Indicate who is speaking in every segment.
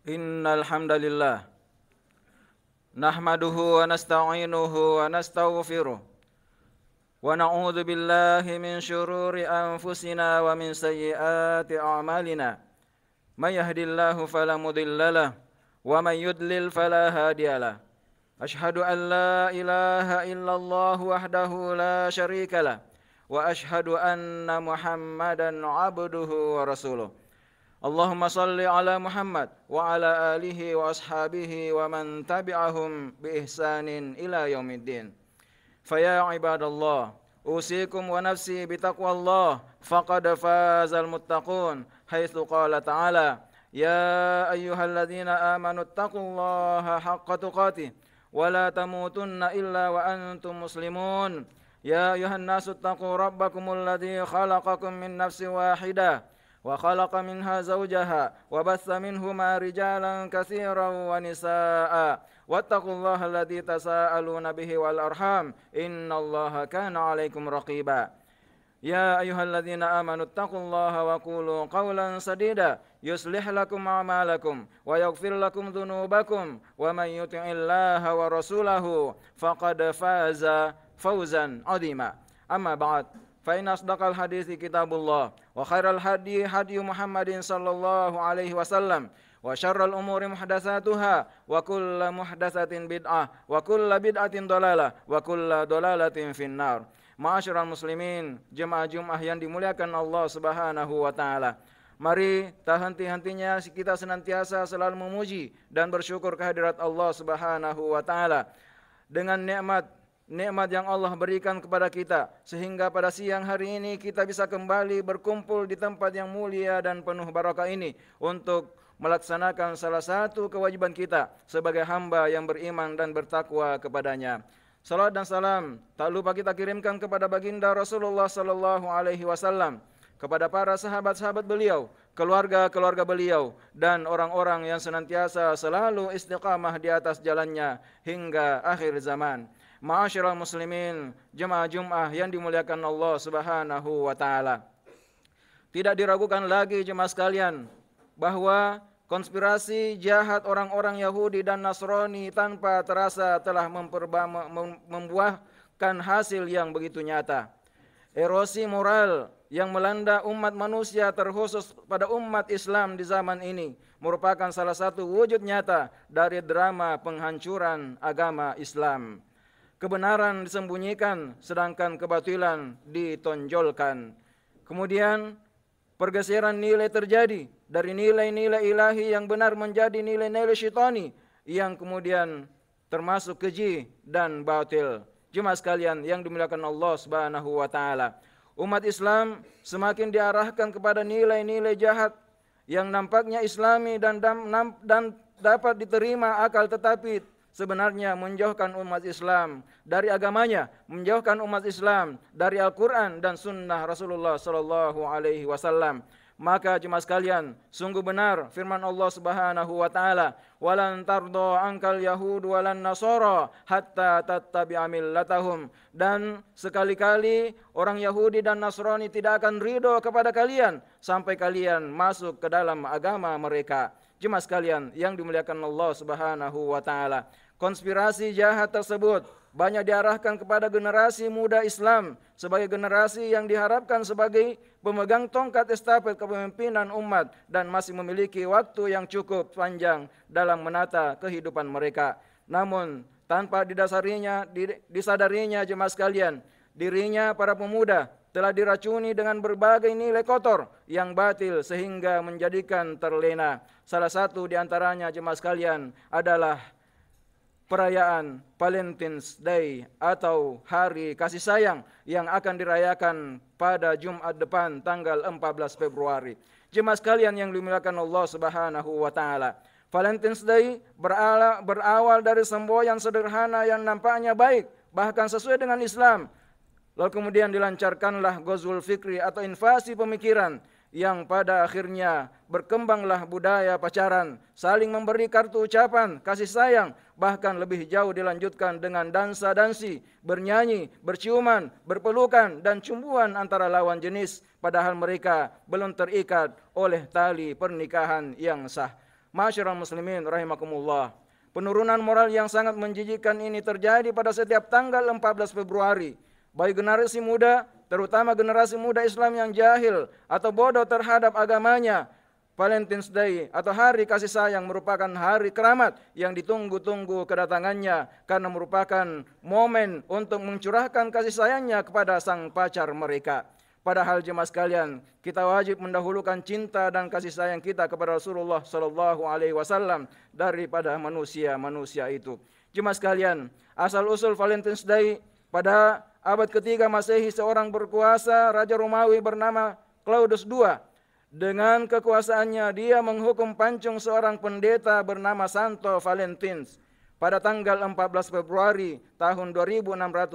Speaker 1: Innal hamdalillah nahmaduhu wa nasta'inuhu wa nastaghfiruh wa na'udzu billahi min syururi anfusina wa min sayyiati a'malina. May yahdihillahu fala mudhillalah wa may yudlil fala hadiyalah. Ashhadu an la ilaha illallah wahdahu la syarikalah wa ashhadu anna Muhammadan 'abduhu wa rasuluh. Allahumma salli ala Muhammad wa ala alihi wa ashabihi wa man tabi'ahum bi ihsanin ila yaumiddin. Faya ibadallah, usikum wa nafsi bitaqwallah, faqad fazal muttaqun, haitsu qala ta'ala, ya ayyuhalladzina amanu taqullaha haqqa tuqatih wa la tamutunna illa wa antum muslimun. Ya ayyuhan nasu taqu rabbakumul ladzi khalaqakum min nafsin wahidah وخلق منها زوجها وبث منهما رجالا كثيرا ونساء واتقوا الله الذي تساءلون به والأرحام إن الله كان عليكم رقيبا يا أيها الذين آمنوا اتقوا الله وقولوا قولا سديدا يصلح لكم أعمالكم ويغفر لكم ذنوبكم ومن يطع الله ورسوله فقد فاز فوزا عظيما أما بعد فإن أصدق الحديث كتاب الله وخير الهدي هدي محمد صلى الله عليه وسلم وشر الأمور محدثاتها وكل محدثة بدعة وكل بدعة ضلالة وكل ضلالة في النار. Ma'asyiral muslimin, jemaah Jumat yang dimuliakan Allah Subhanahu wa taala. Mari tak henti-hentinya kita senantiasa selalu memuji dan bersyukur kehadirat Allah Subhanahu wa taala dengan nikmat yang Allah berikan kepada kita, sehingga pada siang hari ini kita bisa kembali berkumpul di tempat yang mulia dan penuh barakah ini untuk melaksanakan salah satu kewajiban kita sebagai hamba yang beriman dan bertakwa kepadanya. Salat dan salam tak lupa kita kirimkan kepada baginda Rasulullah sallallahu alaihi wasallam, kepada para sahabat-sahabat beliau, keluarga-keluarga beliau, dan orang-orang yang senantiasa selalu istiqamah di atas jalannya hingga akhir zaman. Ma'asyiral muslimin, jemaah Jumat yang dimuliakan Allah Subhanahu wa taala. Tidak diragukan lagi jemaah sekalian bahwa konspirasi jahat orang-orang Yahudi dan Nasrani tanpa terasa telah membuahkan hasil yang begitu nyata. Erosi moral yang melanda umat manusia, terkhusus pada umat Islam di zaman ini, merupakan salah satu wujud nyata dari drama penghancuran agama Islam. Kebenaran disembunyikan sedangkan kebatilan ditonjolkan. Kemudian pergeseran nilai terjadi dari nilai-nilai ilahi yang benar menjadi nilai-nilai syaitani yang kemudian termasuk keji dan batil. Jemaah sekalian yang dimuliakan Allah Subhanahu wa taala, umat Islam semakin diarahkan kepada nilai-nilai jahat yang nampaknya islami dan dapat diterima akal, tetapi sebenarnya menjauhkan umat Islam dari agamanya, menjauhkan umat Islam dari Al-Quran dan Sunnah Rasulullah Sallallahu Alaihi Wasallam. Maka jemaah sekalian, sungguh benar firman Allah Subhanahu Wa Taala, "Walan tardo angkal Yahud walan Nasara hatta tattabi'a millatahum." Dan sekali-kali orang Yahudi dan Nasrani tidak akan ridho kepada kalian sampai kalian masuk ke dalam agama mereka. Jemaah sekalian yang dimuliakan Allah Subhanahu Wa Taala, konspirasi jahat tersebut banyak diarahkan kepada generasi muda Islam sebagai generasi yang diharapkan sebagai pemegang tongkat estafet kepemimpinan umat dan masih memiliki waktu yang cukup panjang dalam menata kehidupan mereka. Namun tanpa disadarinya jemaah sekalian, dirinya para pemuda telah diracuni dengan berbagai nilai kotor yang batil sehingga menjadikan terlena. Salah satu di antaranya jemaah sekalian adalah perayaan Valentine's Day atau Hari Kasih Sayang yang akan dirayakan pada Jumat depan tanggal 14 Februari. Jemaah sekalian yang dimuliakan Allah Subhanahu wa taala, Valentine's Day berawal dari semboyan sederhana yang nampaknya baik, bahkan sesuai dengan Islam. Lalu kemudian dilancarkanlah Ghazwul Fikri atau invasi pemikiran yang pada akhirnya berkembanglah budaya pacaran, saling memberi kartu ucapan kasih sayang, bahkan lebih jauh dilanjutkan dengan dansa-dansi, bernyanyi, berciuman, berpelukan, dan cumbuan antara lawan jenis, padahal mereka belum terikat oleh tali pernikahan yang sah. Ma'asyiral muslimin rahimakumullah. Penurunan moral yang sangat menjijikkan ini terjadi pada setiap tanggal 14 Februari. Bagi generasi muda, terutama generasi muda Islam yang jahil atau bodoh terhadap agamanya, Valentine's Day atau hari kasih sayang merupakan hari keramat yang ditunggu-tunggu kedatangannya karena merupakan momen untuk mencurahkan kasih sayangnya kepada sang pacar mereka. Padahal jemaah sekalian, kita wajib mendahulukan cinta dan kasih sayang kita kepada Rasulullah sallallahu alaihi wasallam daripada manusia-manusia itu. Jemaah sekalian, asal-usul Valentine's Day pada abad ketiga Masehi, seorang berkuasa Raja Romawi bernama Claudius II. Dengan kekuasaannya dia menghukum pancung seorang pendeta bernama Santo Valentins pada tanggal 14 Februari tahun 2609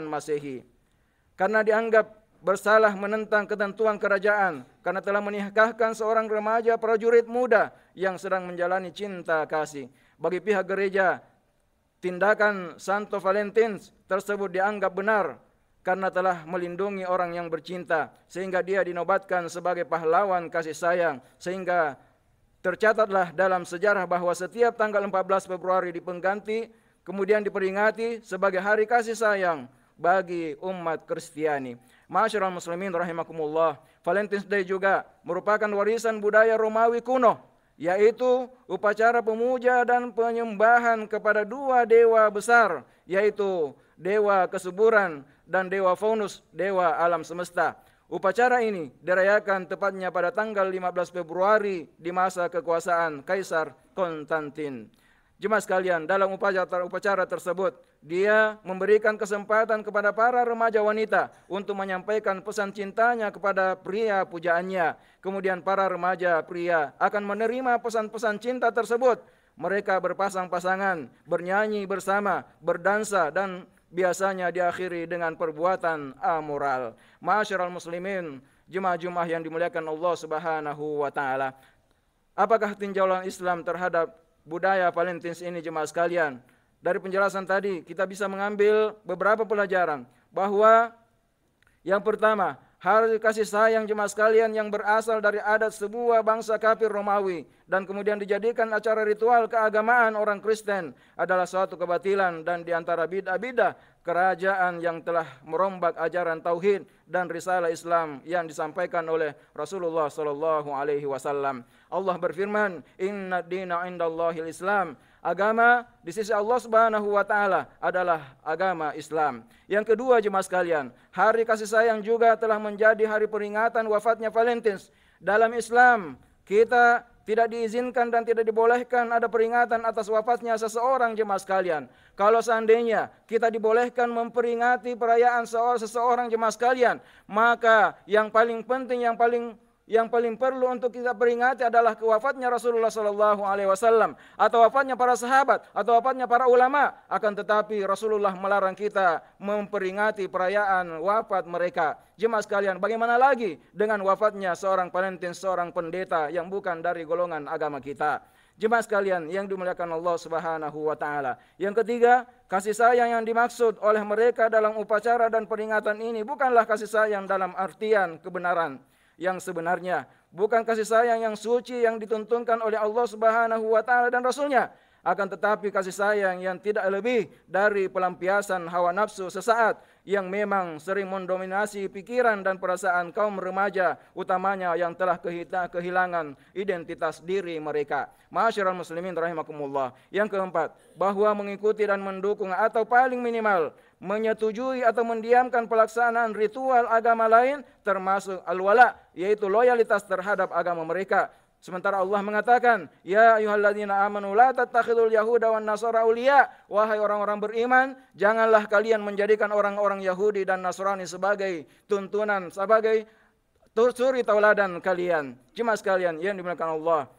Speaker 1: Masehi. Karena dianggap bersalah menentang ketentuan kerajaan karena telah menikahkan seorang remaja prajurit muda yang sedang menjalani cinta kasih. Bagi pihak gereja, tindakan Santo Valentins tersebut dianggap benar karena telah melindungi orang yang bercinta, sehingga dia dinobatkan sebagai pahlawan kasih sayang. Sehingga tercatatlah dalam sejarah bahwa setiap tanggal 14 Februari dipengganti, kemudian diperingati sebagai hari kasih sayang bagi umat Kristiani. Ma'asyiral muslimin rahimakumullah, Valentine's Day juga merupakan warisan budaya Romawi kuno, yaitu upacara pemuja dan penyembahan kepada dua dewa besar, yaitu dewa kesuburan dan dewa Faunus, dewa alam semesta. Upacara ini dirayakan tepatnya pada tanggal 15 Februari di masa kekuasaan Kaisar Konstantin. Jemaah sekalian, dalam upacara tersebut, dia memberikan kesempatan kepada para remaja wanita untuk menyampaikan pesan cintanya kepada pria pujaannya. Kemudian para remaja pria akan menerima pesan-pesan cinta tersebut. Mereka berpasang-pasangan, bernyanyi bersama, berdansa, dan biasanya diakhiri dengan perbuatan amoral. Ma'asyiral muslimin, jemaah-jemaah yang dimuliakan Allah Subhanahu wa taala. Apakah tinjauan Islam terhadap budaya Valentine's ini jemaah sekalian? Dari penjelasan tadi kita bisa mengambil beberapa pelajaran, bahwa yang pertama, hari kasih sayang jemaah sekalian yang berasal dari adat sebuah bangsa kafir Romawi dan kemudian dijadikan acara ritual keagamaan orang Kristen adalah suatu kebatilan dan diantara bid'ah-bid'ah kerajaan yang telah merombak ajaran tauhid dan risalah Islam yang disampaikan oleh Rasulullah sallallahu alaihi wasallam. Allah berfirman, "Inna dina 'indallahil Islam." Agama di sisi Allah Subhanahu wa taala adalah agama Islam. Yang kedua jemaah sekalian, hari kasih sayang juga telah menjadi hari peringatan wafatnya Valentins. Dalam Islam, kita tidak diizinkan dan tidak dibolehkan ada peringatan atas wafatnya seseorang jemaah sekalian. Kalau seandainya kita dibolehkan memperingati perayaan seseorang jemaah sekalian, maka yang paling penting, yang paling perlu untuk kita peringati adalah kewafatnya Rasulullah sallallahu alaihi wasallam atau wafatnya para sahabat atau wafatnya para ulama. Akan tetapi Rasulullah melarang kita memperingati perayaan wafat mereka. Jemaah sekalian, bagaimana lagi dengan wafatnya seorang Valentins, seorang pendeta yang bukan dari golongan agama kita? Jemaah sekalian yang dimuliakan Allah Subhanahu wa taala. Yang ketiga, kasih sayang yang dimaksud oleh mereka dalam upacara dan peringatan ini bukanlah kasih sayang dalam artian kebenaran yang sebenarnya, bukan kasih sayang yang suci yang dituntunkan oleh Allah Subhanahu wa taala dan Rasulnya, akan tetapi kasih sayang yang tidak lebih dari pelampiasan hawa nafsu sesaat yang memang sering mendominasi pikiran dan perasaan kaum remaja, utamanya yang telah kehilangan identitas diri mereka. Ma'asyiral muslimin rahimakumullah. Yang keempat, bahwa mengikuti dan mendukung atau paling minimal menyetujui atau mendiamkan pelaksanaan ritual agama lain termasuk al-wala, yaitu loyalitas terhadap agama mereka. Sementara Allah mengatakan, "Ya ayyuhalladzina amanu la tattakhidul yahuda wan nasara auliya." Wahai orang-orang beriman, janganlah kalian menjadikan orang-orang Yahudi dan Nasrani sebagai tuntunan, sebagai suri tauladan kalian. Jemaah sekalian yang dimuliakan Allah,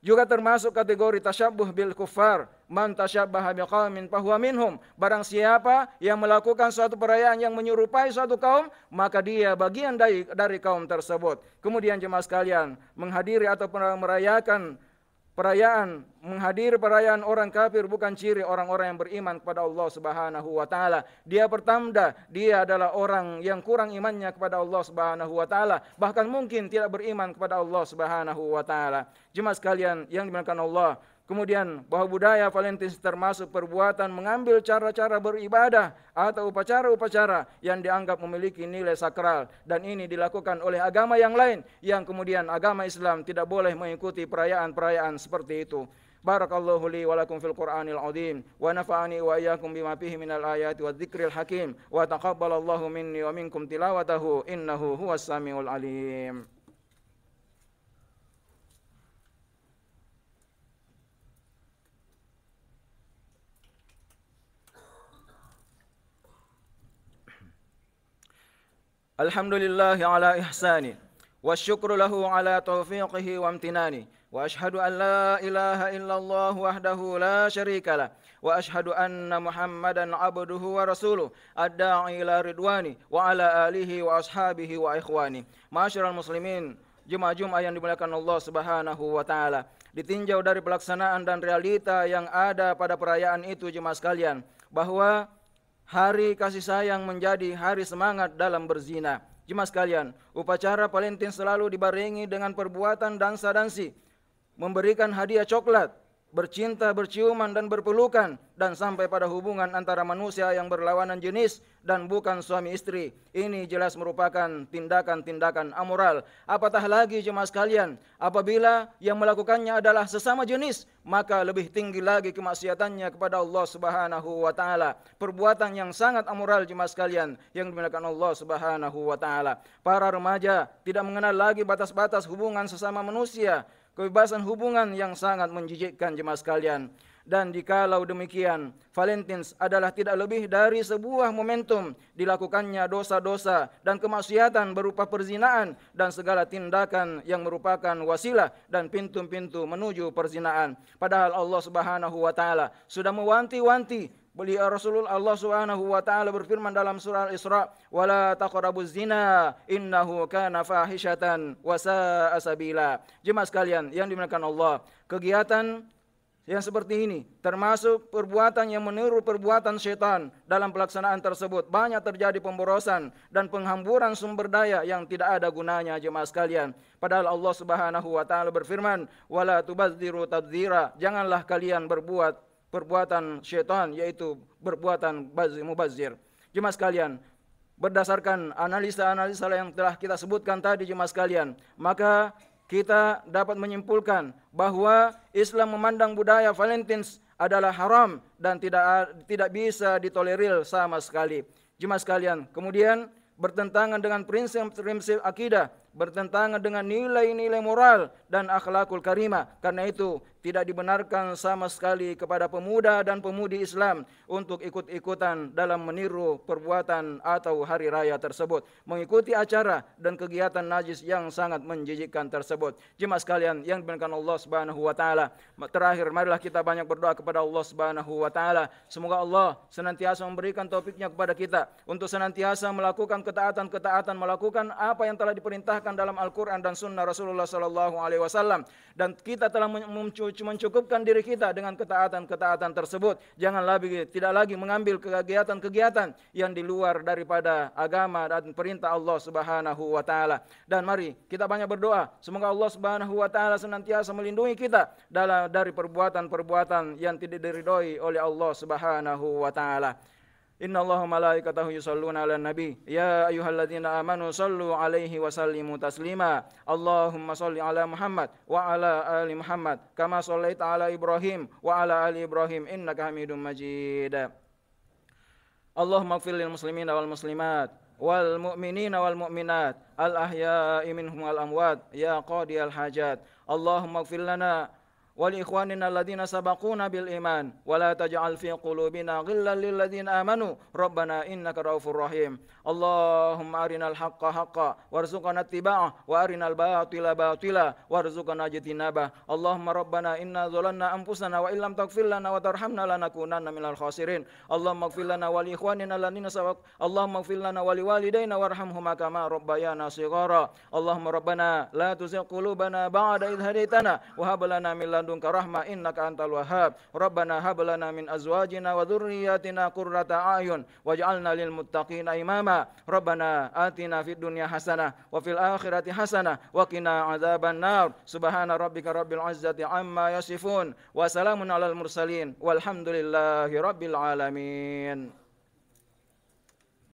Speaker 1: juga termasuk kategori tasyabbuh bil kuffar. Man tasyabbaha biqaumin fahuwa minhum. Barang siapa yang melakukan suatu perayaan yang menyerupai suatu kaum, maka dia bagian dari kaum tersebut. Kemudian jemaah sekalian, menghadiri atau merayakan menghadiri perayaan orang kafir bukan ciri orang-orang yang beriman kepada Allah Subhanahu wa taala. Dia pertanda dia adalah orang yang kurang imannya kepada Allah Subhanahu wa taala, bahkan mungkin tidak beriman kepada Allah Subhanahu wa taala. Jemaah sekalian yang dimuliakan Allah, kemudian bahwa budaya Valentine termasuk perbuatan mengambil cara-cara beribadah atau upacara-upacara yang dianggap memiliki nilai sakral, dan ini dilakukan oleh agama yang lain yang kemudian agama Islam tidak boleh mengikuti perayaan-perayaan seperti itu. Barakallahu li wa lakum fil Qur'anil azim wa nafa'ani wa iyyakum bima fihi minal ayati wadh-dhikril hakim wa taqabbalallahu minni wa minkum tilawatahu innahu huwas samiul alim. Alhamdulillah ala ihsani wa syukru lahu ala taufiqihi wa amtinani wa ashhadu an la ilaha illallah wahdahu la syarika lah wa ashhadu anna Muhammadan abduhu wa rasuluh ad-da'i ila ridwani wa ala alihi wa ashabihi wa ikhwani. Ma'asyiral muslimin, jemaah yang dimuliakan Allah Subhanahu wa taala, ditinjau dari pelaksanaan dan realita yang ada pada perayaan itu jemaah sekalian, bahwa hari kasih sayang menjadi hari semangat dalam berzina. Jemaah sekalian, upacara Valentine selalu dibarengi dengan perbuatan dansa-dansi, memberikan hadiah coklat, bercinta, berciuman dan berpelukan, dan sampai pada hubungan antara manusia yang berlawanan jenis dan bukan suami istri. Ini jelas merupakan tindakan-tindakan amoral. Apatah lagi jemaah sekalian, apabila yang melakukannya adalah sesama jenis, maka lebih tinggi lagi kemaksiatannya kepada Allah Subhanahu wa taala. Perbuatan yang sangat amoral jemaah sekalian yang dimuliakan Allah Subhanahu wa taala. Para remaja tidak mengenal lagi batas-batas hubungan sesama manusia. Kebebasan hubungan yang sangat menjijikkan jemaah sekalian. Dan dikalau demikian, Valentines adalah tidak lebih dari sebuah momentum dilakukannya dosa-dosa dan kemaksiatan berupa perzinaan dan segala tindakan yang merupakan wasilah dan pintu-pintu menuju perzinaan. Padahal Allah Subhanahu wa taala sudah mewanti-wanti. Beliau Rasulullah Allah Subhanahu wa taala berfirman dalam surah Al-Isra, "Wala taqrabuz zina innahu kana fahishatan wa sa'a sabila." Jemaah sekalian yang dimuliakan Allah, kegiatan yang seperti ini termasuk perbuatan yang meniru perbuatan syaitan. Dalam pelaksanaan tersebut banyak terjadi pemborosan dan penghamburan sumber daya yang tidak ada gunanya jemaah sekalian. Padahal Allah Subhanahu wa taala berfirman, "Wala tubadziru tabdzira." Janganlah kalian berbuat perbuatan syaitan, yaitu perbuatan mubazir. Jemaah sekalian, berdasarkan analisa-analisa yang telah kita sebutkan tadi jemaah sekalian, maka kita dapat menyimpulkan bahwa Islam memandang budaya Valentines adalah haram dan tidak bisa ditolerir sama sekali. Jemaah sekalian, kemudian bertentangan dengan prinsip-prinsip akidah, bertentangan dengan nilai-nilai moral dan akhlakul karimah. Karena itu tidak dibenarkan sama sekali kepada pemuda dan pemudi Islam untuk ikut-ikutan dalam meniru perbuatan atau hari raya tersebut, mengikuti acara dan kegiatan najis yang sangat menjijikkan tersebut. Jemaah sekalian yang dimuliakan Allah Subhanahu wa taala, terakhir marilah kita banyak berdoa kepada Allah Subhanahu wa taala. Semoga Allah senantiasa memberikan taufiknya kepada kita untuk senantiasa melakukan ketaatan-ketaatan, melakukan apa yang telah diperintahkan dalam Al-Qur'an dan sunnah Rasulullah sallallahu alaihi wasallam, dan kita telah mencukupkan diri kita dengan ketaatan-ketaatan tersebut. Tidak lagi mengambil kegiatan-kegiatan yang di luar daripada agama dan perintah Allah Subhanahu wa taala. Dan mari kita banyak berdoa semoga Allah Subhanahu wa taala senantiasa melindungi kita dari perbuatan-perbuatan yang tidak diridhoi oleh Allah Subhanahu wa taala. Inna Allaha malaikatahu yusalluna ala nabi ya ayyuhalladzina amanu sallu alaihi wa sallimu taslima. Allahumma salli ala Muhammad wa ala ali Muhammad kama sallaita ala Ibrahim wa ala ali Ibrahim innaka Hamidum Majid. Allahumma ighfir lil muslimina wal muslimat wal mu'minina wal mu'minat al ahya'i minhum wal amwat ya qadiyal hajat. Allahumma ighfir lana ولإخواننا الذين سبقونا بالإيمان ولا تجعل في قلوبنا غلا للذين آمنوا ربنا إنك رؤوف رحيم. اللهم أرنا الحق حقا وارزقنا اتباعه وأرنا الباطل باطلا وارزقنا اجتنابه. اللهم ربنا إنا ظلمنا أنفسنا وإن لم تغفر لنا وترحمنا لنكونن من الخاسرين. اللهم اغفر لنا ولإخواننا الذين سبقوا اللهم اغفر لنا ولوالدينا وارحمهما كما ربيانا صغارا. اللهم ربنا لا تزغ قلوبنا بعد إذ هديتنا وهب لنا من ladunka rahmah innaka antal wahhab. Rabbana hab lana min azwajina wa dhurriyyatina qurrata a'yun waj'alna lil muttaqina imama. Rabbana atina fid dunya hasanah wa fil akhirati hasanah wa qina adzaban nar. Subhana rabbika rabbil izzati amma yasifun wa salamun alal mursalin walhamdulillahi rabbil alamin.